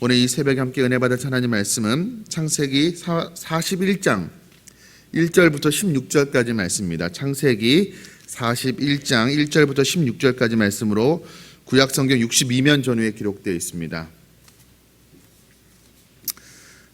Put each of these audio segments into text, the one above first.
오늘 이 새벽에 함께 은혜 받을 하나님 말씀은 창세기 41장 1절부터 16절까지 말씀입니다. 창세기 41장 1절부터 16절까지 말씀으로 구약성경 62면 전후에 기록되어 있습니다.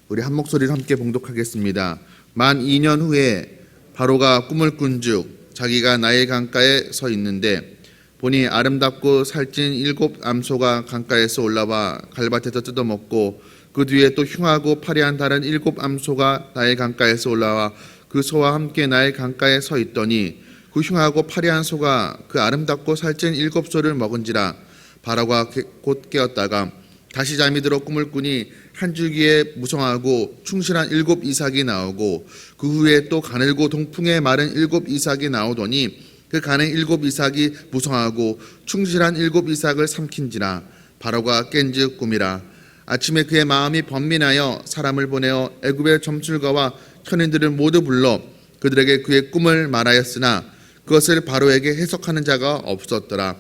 우리 한 목소리로 함께 봉독하겠습니다. 만 2년 후에 바로가 꿈을 꾼즉 자기가 나일 강가에 서 있는데 보니 아름답고 살찐 7 암소가 강가에서 올라와 갈밭에서 뜯어먹고 그 뒤에 또 흉하고 파리한 다른 7 암소가 나일 강가에서 올라와 그 소와 함께 나일 강가에 서 있더니 그 흉하고 파리한 소가 그 아름답고 살찐 7 소를 먹은지라. 바로가 곧 깨었다가 다시 잠이 들어 꿈을 꾸니 한 줄기에 무성하고 충실한 7 이삭이 나오고 그 후에 또 가늘고 동풍에 마른 7 이삭이 나오더니 그 가는 7 이삭이 무성하고 충실한 7 이삭을 삼킨지라. 바로가 깬즉 꿈이라. 아침에 그의 마음이 번민하여 사람을 보내어 애굽의 점술가와 현인들을 모두 불러 그들에게 그의 꿈을 말하였으나 그것을 바로에게 해석하는 자가 없었더라.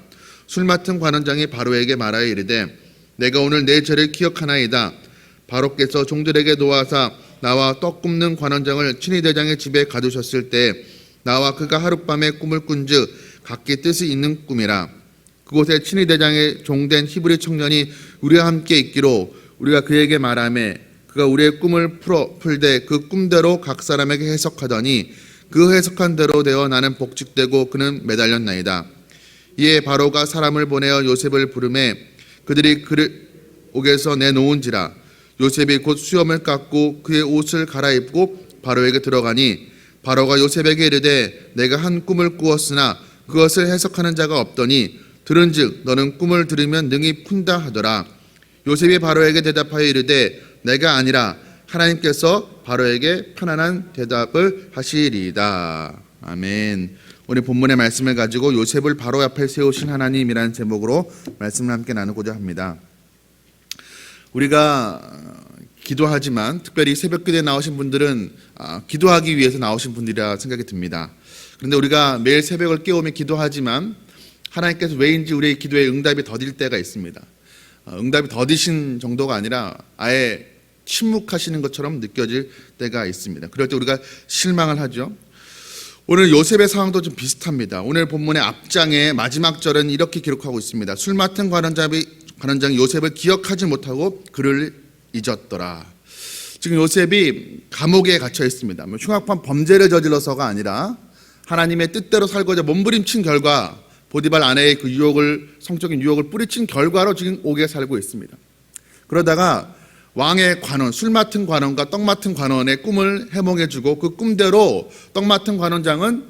술 맡은 관원장이 바로에게 말하여 이르되 내가 오늘 내 죄를 기억하나이다. 바로께서 종들에게 놓아사 나와 떡 굽는 관원장을 친위대장의 집에 가두셨을 때 나와 그가 하룻밤에 꿈을 꾼즉 각기 뜻이 있는 꿈이라. 그곳에 친위대장의 종된 히브리 청년이 우리와 함께 있기로 우리가 그에게 말하매 그가 우리의 꿈을 풀되 그 꿈대로 각 사람에게 해석하더니 그 해석한 대로 되어 나는 복직되고 그는 매달렸나이다. 이에 바로가 사람을 보내어 요셉을 부르매 그들이 그를 옥에서 내놓은지라. 요셉이 곧 수염을 깎고 그의 옷을 갈아입고 바로에게 들어가니 바로가 요셉에게 이르되 내가 한 꿈을 꾸었으나 그것을 해석하는 자가 없더니 들은즉 너는 꿈을 들으면 능히 푼다 하더라. 요셉이 바로에게 대답하여 이르되 내가 아니라 하나님께서 바로에게 편안한 대답을 하시리이다. 아멘. 오늘 본문의 말씀을 가지고 요셉을 바로 앞에 세우신 하나님이라는 제목으로 말씀을 함께 나누고자 합니다. 우리가 기도하지만 특별히 새벽기도에 나오신 분들은 기도하기 위해서 나오신 분들이라 생각이 듭니다. 그런데 우리가 매일 새벽을 깨우며 기도하지만 하나님께서 왜인지 우리의 기도에 응답이 더딜 때가 있습니다. 응답이 더디신 정도가 아니라 아예 침묵하시는 것처럼 느껴질 때가 있습니다. 그럴 때 우리가 실망을 하죠. 오늘 요셉의 상황도 좀 비슷합니다. 오늘 본문의 앞장의 마지막 절은 이렇게 기록하고 있습니다. 술 맡은 관원장이 요셉을 기억하지 못하고 그를 잊었더라. 지금 요셉이 감옥에 갇혀 있습니다. 흉악한 범죄를 저질러서가 아니라 하나님의 뜻대로 살고자 몸부림친 결과 보디발 아내의 그 성적인 유혹을 뿌리친 결과로 지금 옥에 살고 있습니다. 그러다가 왕의 관원, 술 맡은 관원과 떡 맡은 관원의 꿈을 해몽해주고 그 꿈대로 떡 맡은 관원장은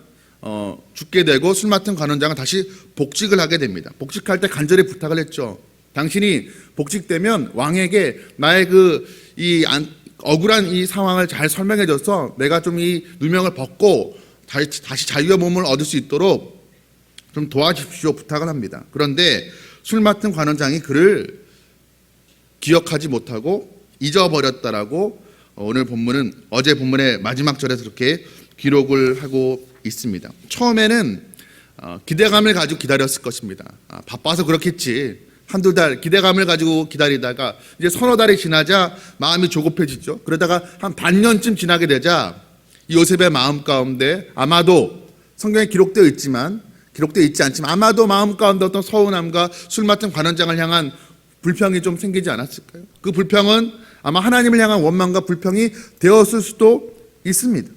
죽게 되고 술 맡은 관원장은 다시 복직을 하게 됩니다. 복직할 때 간절히 부탁을 했죠. 당신이 복직되면 왕에게 나의 억울한 이 상황을 잘 설명해줘서 내가 좀 이 누명을 벗고 다시 자유의 몸을 얻을 수 있도록 좀 도와주십시오 부탁을 합니다. 그런데 술 맡은 관원장이 그를 기억하지 못하고 잊어버렸다라고 오늘 본문은 어제 본문의 마지막 절에서 그렇게 기록을 하고 있습니다. 처음에는 기대감을 가지고 기다렸을 것입니다. 바빠서 그렇겠지. 한두 달 기대감을 가지고 기다리다가 이제 서너 달이 지나자 마음이 조급해지죠. 그러다가 한 반년쯤 지나게 되자 요셉의 마음 가운데 아마도 성경에 기록되어 있지 않지만 아마도 마음 가운데 어떤 서운함과 술 맡은 관원장을 향한 불평이 좀 생기지 않았을까요? 그 불평은 아마 하나님을 향한 원망과 불평이 되었을 수도 있습니다.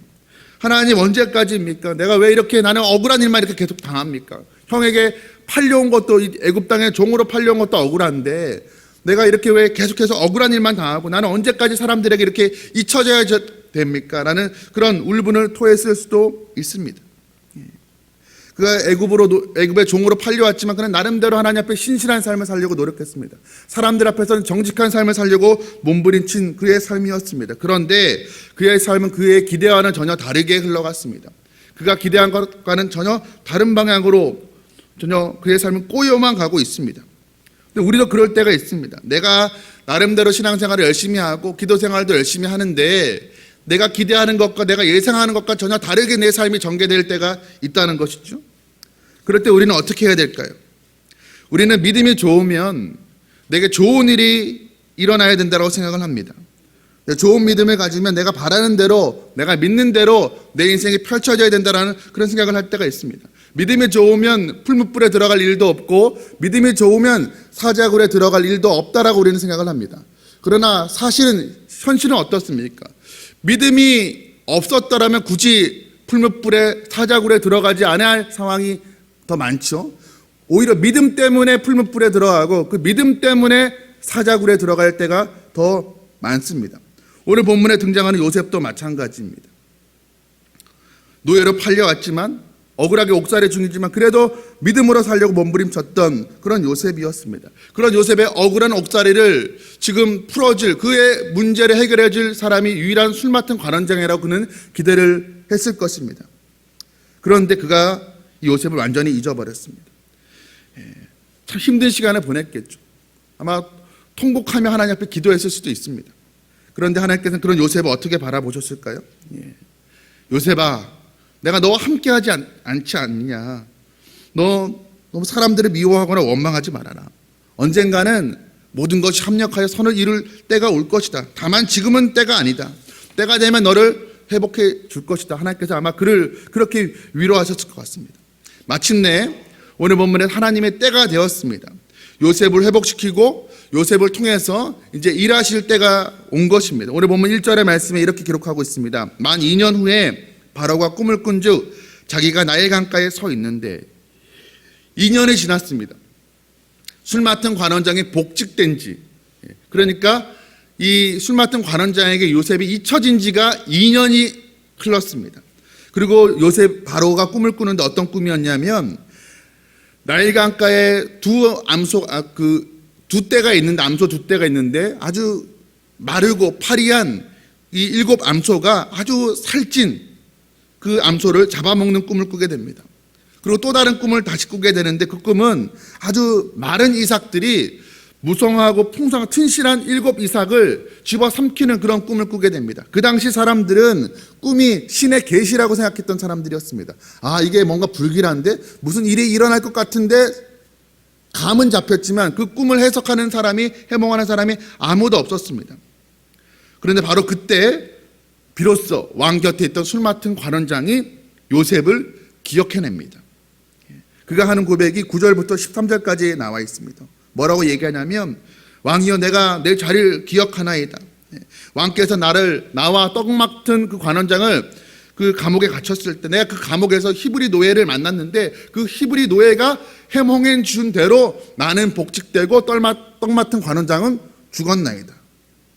하나님 언제까지입니까? 내가 왜 이렇게 나는 억울한 일만 이렇게 계속 당합니까? 형에게 팔려온 것도 애굽 땅에 종으로 팔려온 것도 억울한데 내가 이렇게 왜 계속해서 억울한 일만 당하고 나는 언제까지 사람들에게 이렇게 잊혀져야 됩니까? 라는 그런 울분을 토했을 수도 있습니다. 그가 애굽의 종으로 팔려왔지만 그는 나름대로 하나님 앞에 신실한 삶을 살려고 노력했습니다. 사람들 앞에서는 정직한 삶을 살려고 몸부림친 그의 삶이었습니다. 그런데 그의 삶은 그의 기대와는 전혀 다르게 흘러갔습니다. 그가 기대한 것과는 전혀 다른 방향으로 전혀 그의 삶은 꼬여만 가고 있습니다. 근데 우리도 그럴 때가 있습니다. 내가 나름대로 신앙생활을 열심히 하고 기도 생활도 열심히 하는데 내가 기대하는 것과 내가 예상하는 것과 전혀 다르게 내 삶이 전개될 때가 있다는 것이죠. 그럴 때 우리는 어떻게 해야 될까요? 우리는 믿음이 좋으면 내게 좋은 일이 일어나야 된다고 생각을 합니다. 좋은 믿음을 가지면 내가 바라는 대로, 내가 믿는 대로 내 인생이 펼쳐져야 된다는 그런 생각을 할 때가 있습니다. 믿음이 좋으면 풀무불에 들어갈 일도 없고 믿음이 좋으면 사자굴에 들어갈 일도 없다라고 우리는 생각을 합니다. 그러나 사실은 현실은 어떻습니까? 믿음이 없었더라면 굳이 풀무불에 사자굴에 들어가지 않아야 할 상황이 더 많죠. 오히려 믿음 때문에 풀무불에 들어가고 그 믿음 때문에 사자굴에 들어갈 때가 더 많습니다. 오늘 본문에 등장하는 요셉도 마찬가지입니다. 노예로 팔려왔지만 억울하게 옥살이 중이지만 그래도 믿음으로 살려고 몸부림쳤던 그런 요셉이었습니다. 그런 요셉의 억울한 옥살이를 지금 풀어줄, 그의 문제를 해결해줄 사람이 유일한 술 맡은 관원장이라고 그는 기대를 했을 것입니다. 그런데 그가 이 요셉을 완전히 잊어버렸습니다. 참 힘든 시간을 보냈겠죠. 아마 통곡하며 하나님 앞에 기도했을 수도 있습니다. 그런데 하나님께서는 그런 요셉을 어떻게 바라보셨을까요? 요셉아, 내가 너와 함께하지 않지 않느냐. 너 너무 사람들을 미워하거나 원망하지 말아라. 언젠가는 모든 것이 합력하여 선을 이룰 때가 올 것이다. 다만 지금은 때가 아니다. 때가 되면 너를 회복해 줄 것이다. 하나님께서 아마 그를 그렇게 위로하셨을 것 같습니다. 마침내 오늘 본문에 하나님의 때가 되었습니다. 요셉을 회복시키고 요셉을 통해서 이제 일하실 때가 온 것입니다. 오늘 본문 1절의 말씀에 이렇게 기록하고 있습니다. 만 2년 후에 바로가 꿈을 꾼즉 자기가 나일 강가에 서 있는데 2년이 지났습니다. 술 맡은 관원장이 복직된 지, 그러니까 이 술 맡은 관원장에게 요셉이 잊혀진 지가 2년이 흘렀습니다. 그리고 요셉 바로가 꿈을 꾸는데 어떤 꿈이었냐면 나일 강가에 두 떼가 있는데, 암소 두 떼가 있는데 아주 마르고 파리한 이 7 암소가 아주 살찐 그 암소를 잡아먹는 꿈을 꾸게 됩니다. 그리고 또 다른 꿈을 다시 꾸게 되는데 그 꿈은 아주 마른 이삭들이 무성하고 풍성한 튼실한 7 이삭을 집어삼키는 그런 꿈을 꾸게 됩니다. 그 당시 사람들은 꿈이 신의 계시라고 생각했던 사람들이었습니다. 아, 이게 뭔가 불길한데 무슨 일이 일어날 것 같은데 감은 잡혔지만 그 꿈을 해석하는 사람이, 해몽하는 사람이 아무도 없었습니다. 그런데 바로 그때 비로소 왕 곁에 있던 술 맡은 관원장이 요셉을 기억해냅니다. 그가 하는 고백이 9절부터 13절까지 나와 있습니다. 뭐라고 얘기하냐면 왕이여, 내가 내 자리를 기억하나이다. 왕께서 나와 떡 맡은 그 관원장을 그 감옥에 갇혔을 때 내가 그 감옥에서 히브리 노예를 만났는데 그 히브리 노예가 해몽해 준 대로 나는 복직되고 떡 맡은 관원장은 죽었나이다.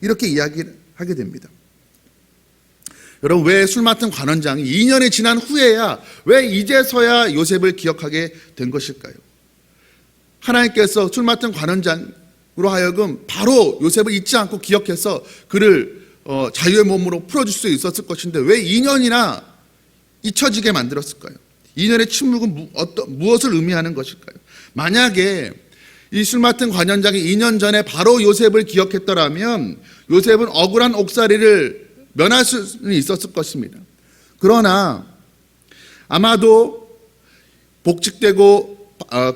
이렇게 이야기를 하게 됩니다. 여러분, 왜 술 맡은 관원장이 2년이 지난 후에야 왜 이제서야 요셉을 기억하게 된 것일까요? 하나님께서 술 맡은 관원장으로 하여금 바로 요셉을 잊지 않고 기억해서 그를 자유의 몸으로 풀어줄 수 있었을 것인데 왜 2년이나 잊혀지게 만들었을까요? 2년의 침묵은 무엇을 의미하는 것일까요? 만약에 이 술 맡은 관원장이 2년 전에 바로 요셉을 기억했더라면 요셉은 억울한 옥살이를 면할 수는 있었을 것입니다. 그러나 아마도 복직되고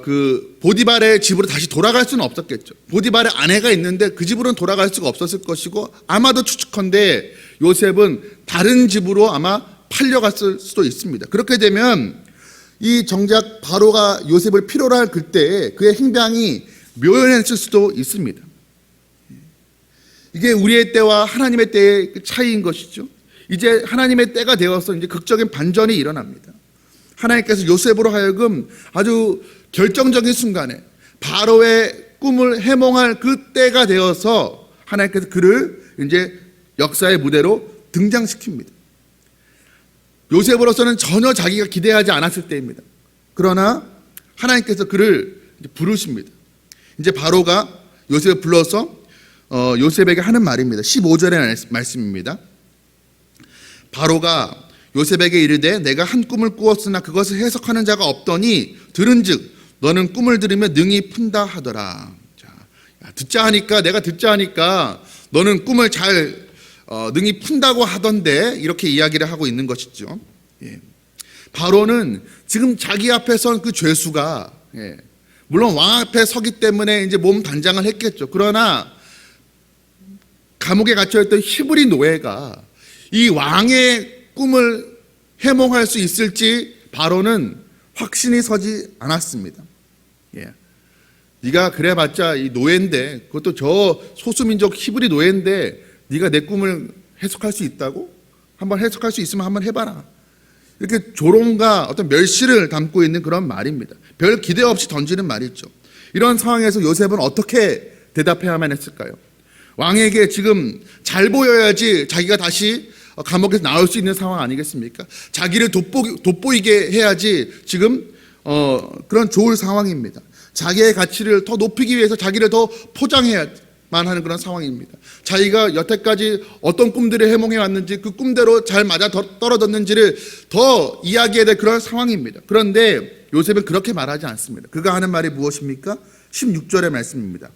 그 보디발의 집으로 다시 돌아갈 수는 없었겠죠. 보디발의 아내가 있는데 그 집으로는 돌아갈 수가 없었을 것이고 아마도 추측컨대 요셉은 다른 집으로 아마 팔려갔을 수도 있습니다. 그렇게 되면 이 정작 바로가 요셉을 필요로 할 그때에 그의 행방이 묘연했을 수도 있습니다. 이게 우리의 때와 하나님의 때의 차이인 것이죠. 이제 하나님의 때가 되어서 이제 극적인 반전이 일어납니다. 하나님께서 요셉으로 하여금 아주 결정적인 순간에 바로의 꿈을 해몽할 그 때가 되어서 하나님께서 그를 이제 역사의 무대로 등장시킵니다. 요셉으로서는 전혀 자기가 기대하지 않았을 때입니다. 그러나 하나님께서 그를 부르십니다. 이제 바로가 요셉을 불러서 요셉에게 하는 말입니다. 15절의 말씀입니다. 바로가 요셉에게 이르되 내가 한 꿈을 꾸었으나 그것을 해석하는 자가 없더니 들은즉 너는 꿈을 들으며 능히 푼다 하더라. 자, 내가 듣자 하니까 너는 꿈을 잘 능히 푼다고 하던데 이렇게 이야기를 하고 있는 것이죠. 바로는 지금 자기 앞에 선 그 죄수가 물론 왕 앞에 서기 때문에 이제 몸 단장을 했겠죠. 그러나 감옥에 갇혀있던 히브리 노예가 이 왕의 꿈을 해몽할 수 있을지 바로는 확신이 서지 않았습니다. 예. 네가 그래봤자 이 노예인데, 그것도 저 소수민족 히브리 노예인데 네가 내 꿈을 해석할 수 있다고? 한번 해석할 수 있으면 한번 해봐라. 이렇게 조롱과 어떤 멸시를 담고 있는 그런 말입니다. 별 기대 없이 던지는 말이죠. 이런 상황에서 요셉은 어떻게 대답해야만 했을까요? 왕에게 지금 잘 보여야지 자기가 다시 감옥에서 나올 수 있는 상황 아니겠습니까? 자기를 돋보이게 해야지 지금 그런 좋을 상황입니다. 자기의 가치를 더 높이기 위해서 자기를 더 포장해야만 하는 그런 상황입니다. 자기가 여태까지 어떤 꿈들을 해몽해 왔는지 그 꿈대로 잘 맞아 떨어졌는지를 더 이야기해야 될 그런 상황입니다. 그런데 요셉은 그렇게 말하지 않습니다. 그가 하는 말이 무엇입니까? 16절의 말씀입니다.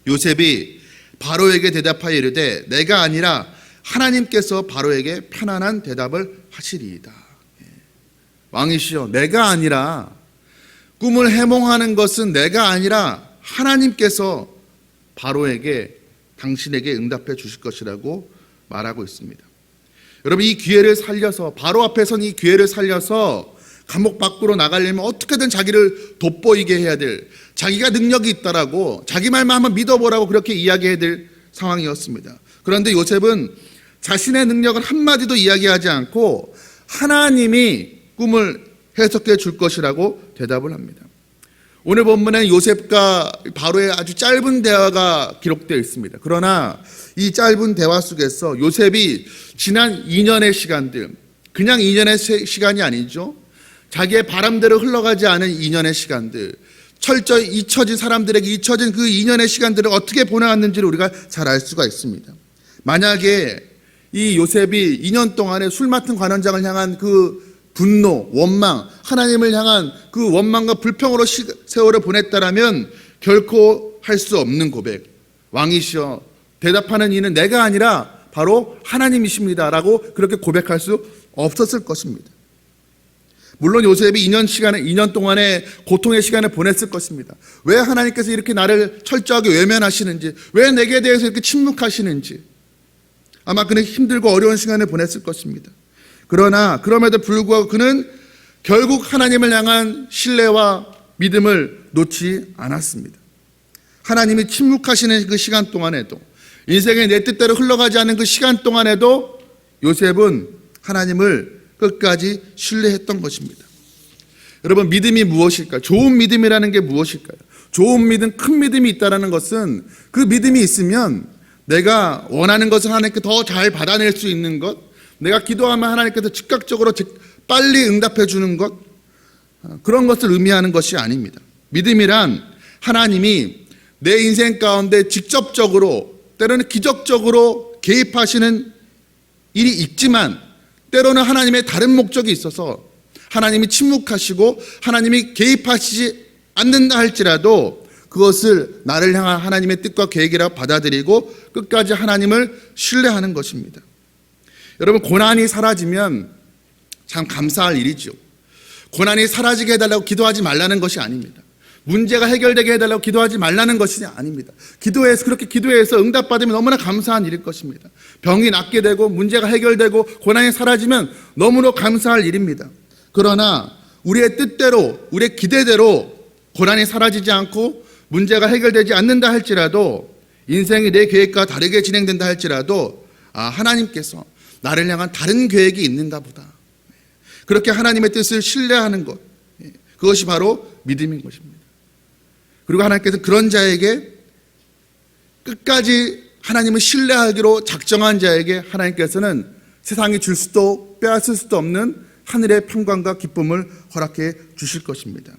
요셉이 바로에게 대답하여 이르되 내가 아니라 하나님께서 바로에게 편안한 대답을 하시리이다. 왕이시여, 내가 아니라, 꿈을 해몽하는 것은 내가 아니라 하나님께서 바로에게 당신에게 응답해 주실 것이라고 말하고 있습니다. 여러분, 이 기회를 살려서, 바로 앞에 선 이 기회를 살려서 감옥 밖으로 나가려면 어떻게든 자기를 돋보이게 해야 될, 자기가 능력이 있다라고, 자기 말만 한번 믿어보라고 그렇게 이야기해야 될 상황이었습니다. 그런데 요셉은 자신의 능력을 한마디도 이야기하지 않고 하나님이 꿈을 해석해 줄 것이라고 대답을 합니다. 오늘 본문에 요셉과 바로의 아주 짧은 대화가 기록되어 있습니다. 그러나 이 짧은 대화 속에서 요셉이 지난 2년의 시간들, 그냥 2년의 시간이 아니죠. 자기의 바람대로 흘러가지 않은 2년의 시간들, 철저히 잊혀진 사람들에게 잊혀진 그 2년의 시간들을 어떻게 보내왔는지를 우리가 잘 알 수가 있습니다. 만약에 이 요셉이 2년 동안에 술 맡은 관원장을 향한 그 분노, 원망, 하나님을 향한 그 원망과 불평으로 세월을 보냈다라면 결코 할 수 없는 고백. 왕이시여, 대답하는 이는 내가 아니라 바로 하나님이십니다라고 그렇게 고백할 수 없었을 것입니다. 물론 요셉이 2년 동안의 고통의 시간을 보냈을 것입니다. 왜 하나님께서 이렇게 나를 철저하게 외면하시는지, 왜 내게 대해서 이렇게 침묵하시는지, 아마 그는 힘들고 어려운 시간을 보냈을 것입니다. 그러나 그럼에도 불구하고 그는 결국 하나님을 향한 신뢰와 믿음을 놓지 않았습니다. 하나님이 침묵하시는 그 시간 동안에도, 인생의 내 뜻대로 흘러가지 않는 그 시간 동안에도 요셉은 하나님을 끝까지 신뢰했던 것입니다. 여러분, 믿음이 무엇일까요? 좋은 믿음이라는 게 무엇일까요? 좋은 믿음, 큰 믿음이 있다는 것은 그 믿음이 있으면 내가 원하는 것을 하나님께 더 잘 받아낼 수 있는 것, 내가 기도하면 하나님께서 즉각적으로 빨리 응답해 주는 것, 그런 것을 의미하는 것이 아닙니다. 믿음이란 하나님이 내 인생 가운데 직접적으로, 때로는 기적적으로 개입하시는 일이 있지만 때로는 하나님의 다른 목적이 있어서 하나님이 침묵하시고 하나님이 개입하시지 않는다 할지라도 그것을 나를 향한 하나님의 뜻과 계획이라고 받아들이고 끝까지 하나님을 신뢰하는 것입니다. 여러분, 고난이 사라지면 참 감사할 일이죠. 고난이 사라지게 해달라고 기도하지 말라는 것이 아닙니다. 문제가 해결되게 해달라고 기도하지 말라는 것이 아닙니다. 그렇게 기도해서 응답받으면 너무나 감사한 일일 것입니다. 병이 낫게 되고 문제가 해결되고 고난이 사라지면 너무나 감사할 일입니다. 그러나 우리의 뜻대로, 우리의 기대대로 고난이 사라지지 않고 문제가 해결되지 않는다 할지라도, 인생이 내 계획과 다르게 진행된다 할지라도, 하나님께서 나를 향한 다른 계획이 있는가 보다, 그렇게 하나님의 뜻을 신뢰하는 것, 그것이 바로 믿음인 것입니다. 그리고 하나님께서 그런 자에게, 끝까지 하나님을 신뢰하기로 작정한 자에게 하나님께서는 세상이 줄 수도 빼앗을 수도 없는 하늘의 평강과 기쁨을 허락해 주실 것입니다.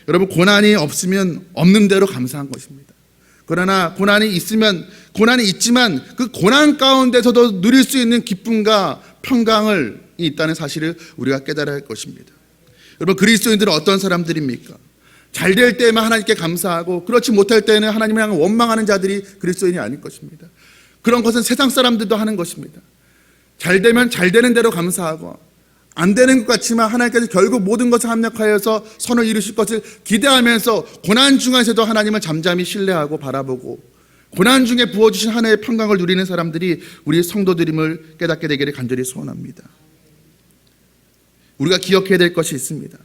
여러분, 고난이 없으면 없는 대로 감사한 것입니다. 그러나 고난이 있지만 그 고난 가운데서도 누릴 수 있는 기쁨과 평강을 있다는 사실을 우리가 깨달아야 할 것입니다. 여러분, 그리스도인들은 어떤 사람들입니까? 잘 될 때만 하나님께 감사하고 그렇지 못할 때는 하나님을 향해 원망하는 자들이 그리스도인이 아닐 것입니다. 그런 것은 세상 사람들도 하는 것입니다. 잘 되면 잘 되는 대로 감사하고, 안 되는 것 같지만 하나님께서 결국 모든 것을 합력하여서 선을 이루실 것을 기대하면서 고난 중에서도 하나님을 잠잠히 신뢰하고 바라보고 고난 중에 부어주신 하나님의 평강을 누리는 사람들이 우리 성도들임을 깨닫게 되기를 간절히 소원합니다. 우리가 기억해야 될 것이 있습니다.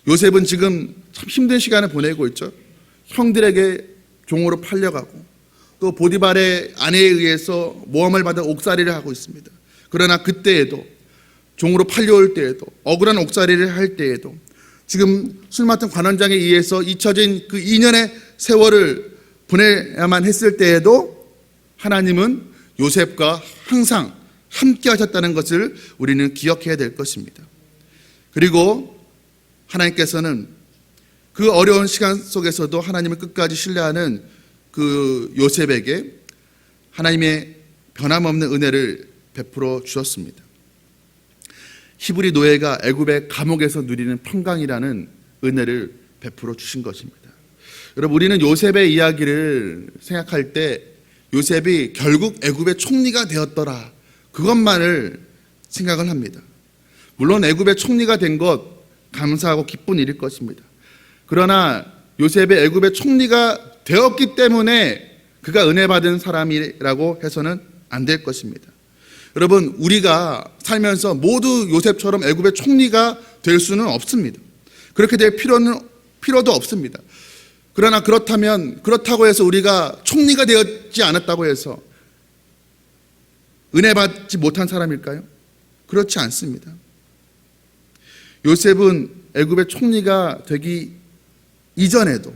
요셉은 지금 참 힘든 시간을 보내고 있죠. 형들에게 종으로 팔려가고 또 보디발의 아내에 의해서 모함을 받은 옥살이를 하고 있습니다. 그러나 그때에도, 종으로 팔려올 때에도, 억울한 옥살이를 할 때에도, 지금 술 맡은 관원장에 의해서 잊혀진 그 2년의 세월을 보내야만 했을 때에도 하나님은 요셉과 항상 함께 하셨다는 것을 우리는 기억해야 될 것입니다. 그리고 하나님께서는 그 어려운 시간 속에서도 하나님을 끝까지 신뢰하는 그 요셉에게 하나님의 변함없는 은혜를 베풀어 주셨습니다. 히브리 노예가 애굽의 감옥에서 누리는 평강이라는 은혜를 베풀어 주신 것입니다. 여러분, 우리는 요셉의 이야기를 생각할 때 요셉이 결국 애굽의 총리가 되었더라, 그것만을 생각을 합니다. 물론 애굽의 총리가 된 것 감사하고 기쁜 일일 것입니다. 그러나 요셉의 애굽의 총리가 되었기 때문에 그가 은혜 받은 사람이라고 해서는 안 될 것입니다. 여러분, 우리가 살면서 모두 요셉처럼 애굽의 총리가 될 수는 없습니다. 그렇게 될 필요도 없습니다. 그러나 그렇다고 해서 우리가 총리가 되었지 않았다고 해서 은혜 받지 못한 사람일까요? 그렇지 않습니다. 요셉은 애굽의 총리가 되기 이전에도,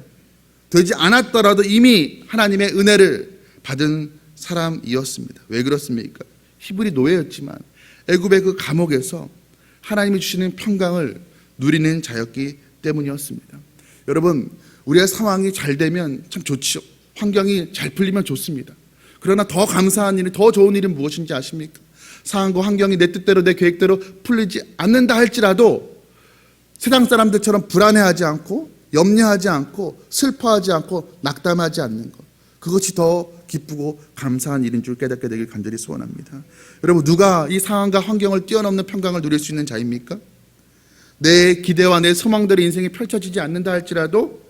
되지 않았더라도 이미 하나님의 은혜를 받은 사람이었습니다. 왜 그렇습니까? 히브리 노예였지만 애굽의 그 감옥에서 하나님이 주시는 평강을 누리는 자였기 때문이었습니다. 여러분, 우리의 상황이 잘 되면 참 좋죠. 환경이 잘 풀리면 좋습니다. 그러나 더 감사한 일이, 더 좋은 일은 무엇인지 아십니까? 상황과 환경이 내 뜻대로, 내 계획대로 풀리지 않는다 할지라도 세상 사람들처럼 불안해하지 않고, 염려하지 않고, 슬퍼하지 않고, 낙담하지 않는 것, 그것이 더 기쁘고 감사한 일인 줄 깨닫게 되길 간절히 소원합니다. 여러분, 누가 이 상황과 환경을 뛰어넘는 평강을 누릴 수 있는 자입니까? 내 기대와 내 소망들의 인생이 펼쳐지지 않는다 할지라도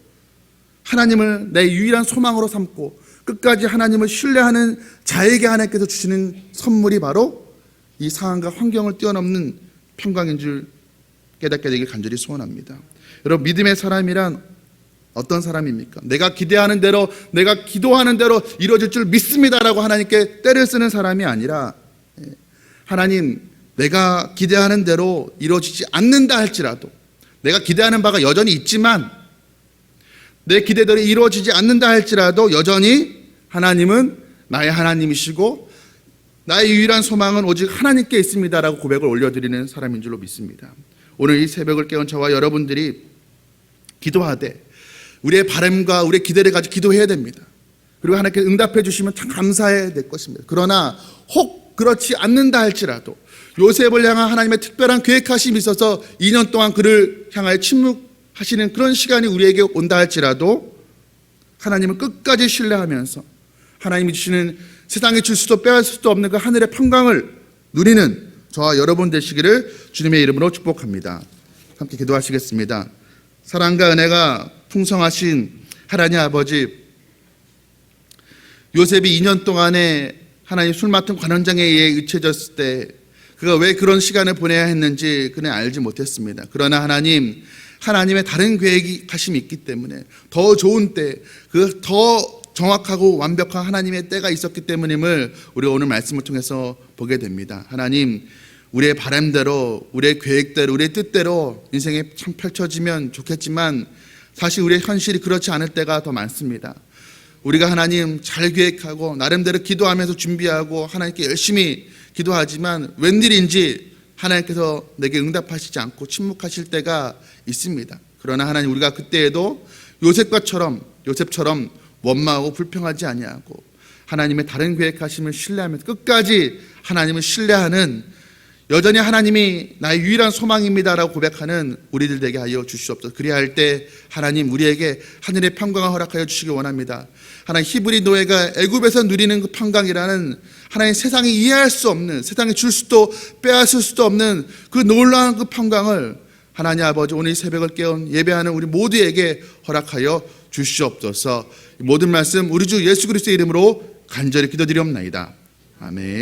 하나님을 내 유일한 소망으로 삼고 끝까지 하나님을 신뢰하는 자에게 하나님께서 주시는 선물이 바로 이 상황과 환경을 뛰어넘는 평강인 줄 깨닫게 되길 간절히 소원합니다. 여러분, 믿음의 사람이란 어떤 사람입니까? 내가 기대하는 대로, 내가 기도하는 대로 이루어질 줄 믿습니다라고 하나님께 때를 쓰는 사람이 아니라, 하나님, 내가 기대하는 대로 이루어지지 않는다 할지라도, 내가 기대하는 바가 여전히 있지만 내 기대대로 이루어지지 않는다 할지라도 여전히 하나님은 나의 하나님이시고 나의 유일한 소망은 오직 하나님께 있습니다라고 고백을 올려드리는 사람인 줄로 믿습니다. 오늘 이 새벽을 깨운 저와 여러분들이 기도하되 우리의 바람과 우리의 기대를 가지고 기도해야 됩니다. 그리고 하나님께 응답해 주시면 참 감사해야 될 것입니다. 그러나 혹 그렇지 않는다 할지라도 요셉을 향한 하나님의 특별한 계획하심이 있어서 2년 동안 그를 향하여 침묵하시는 그런 시간이 우리에게 온다 할지라도 하나님을 끝까지 신뢰하면서 하나님이 주시는 세상에 줄 수도 빼앗을 수도 없는 그 하늘의 평강을 누리는 저와 여러분 되시기를 주님의 이름으로 축복합니다. 함께 기도하시겠습니다. 사랑과 은혜가 풍성하신 하나님 아버지, 요셉이 2년 동안에 하나님 술 맡은 관원장에 의해 의처졌을 때 그가 왜 그런 시간을 보내야 했는지 그는 알지 못했습니다. 그러나 하나님, 하나님의 다른 계획이 가심이 있기 때문에 더 좋은 때, 그 더 정확하고 완벽한 하나님의 때가 있었기 때문임을 우리가 오늘 말씀을 통해서 보게 됩니다. 하나님, 우리의 바람대로, 우리의 계획대로, 우리의 뜻대로 인생이 참 펼쳐지면 좋겠지만 사실 우리의 현실이 그렇지 않을 때가 더 많습니다. 우리가 하나님 잘 계획하고 나름대로 기도하면서 준비하고 하나님께 열심히 기도하지만 웬일인지 하나님께서 내게 응답하시지 않고 침묵하실 때가 있습니다. 그러나 하나님, 우리가 그때에도 요셉처럼 원망하고 불평하지 아니하고 하나님의 다른 계획하심을 신뢰하면서 끝까지 하나님을 신뢰하는, 여전히 하나님이 나의 유일한 소망입니다라고 고백하는 우리들 되게 하여 주시옵소서. 그래야 할 때 하나님, 우리에게 하늘의 평강을 허락하여 주시기 원합니다. 하나님, 히브리 노예가 애굽에서 누리는 그 평강이라는 하나님 세상이 이해할 수 없는, 세상이 줄 수도 빼앗을 수도 없는 그 놀라운 그 평강을 하나님 아버지, 오늘 이 새벽을 깨운 예배하는 우리 모두에게 허락하여 주시옵소서. 모든 말씀 우리 주 예수 그리스도의 이름으로 간절히 기도드리옵나이다. 아멘.